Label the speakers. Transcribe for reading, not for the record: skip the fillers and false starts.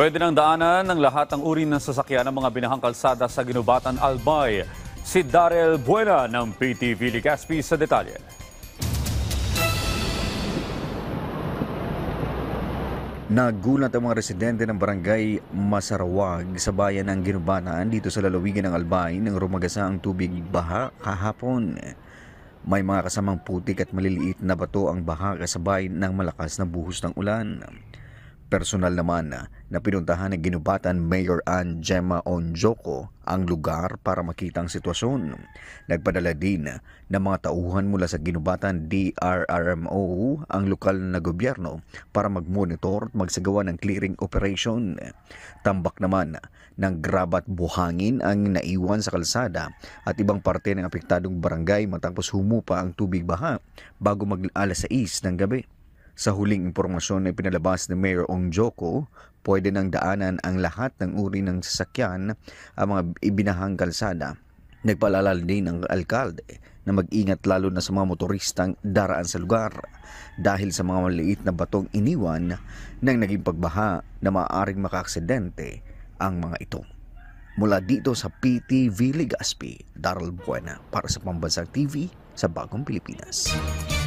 Speaker 1: Pwede nang daanan ng lahat ng uri ng sasakyan ng mga binahang kalsada sa Ginubatan, Albay. Si Darrell Buena ng PTV Legazpi sa detalye.
Speaker 2: Nagulat ang mga residente ng barangay Masarawag sa bayan ng Ginubatan dito sa lalawigan ng Albay nang rumagasa ang tubig baha kahapon. May mga kasamang putik at maliliit na bato ang baha kasabay ng malakas na buhos ng ulan. Personal naman na pinuntahan ng Ginubatan Mayor Ann Gemma Onjoco ang lugar para makita ang sitwasyon. Nagpadala din ng mga tauhan mula sa Ginubatan DRRMO ang lokal na gobyerno para mag-monitor at magsagawa ng clearing operation. Tambak naman ng graba at buhangin ang naiwan sa kalsada at ibang parte ng apektadong barangay matapos humupa ang tubig baha bago mag-alas 6 ng gabi. Sa huling impormasyon na pinalabas ni Mayor Onjoco, pwede nang daanan ang lahat ng uri ng sasakyan ang mga ibinahang kalsada. Nagpaalala din ang alkalde na mag-ingat lalo na sa mga motoristang daraan sa lugar dahil sa mga maliit na batong iniwan ng naging pagbaha na maaaring makaaksidente ang mga ito. Mula dito sa PTV Legazpi, Darrell Buena para sa Pambansang TV sa Bagong Pilipinas.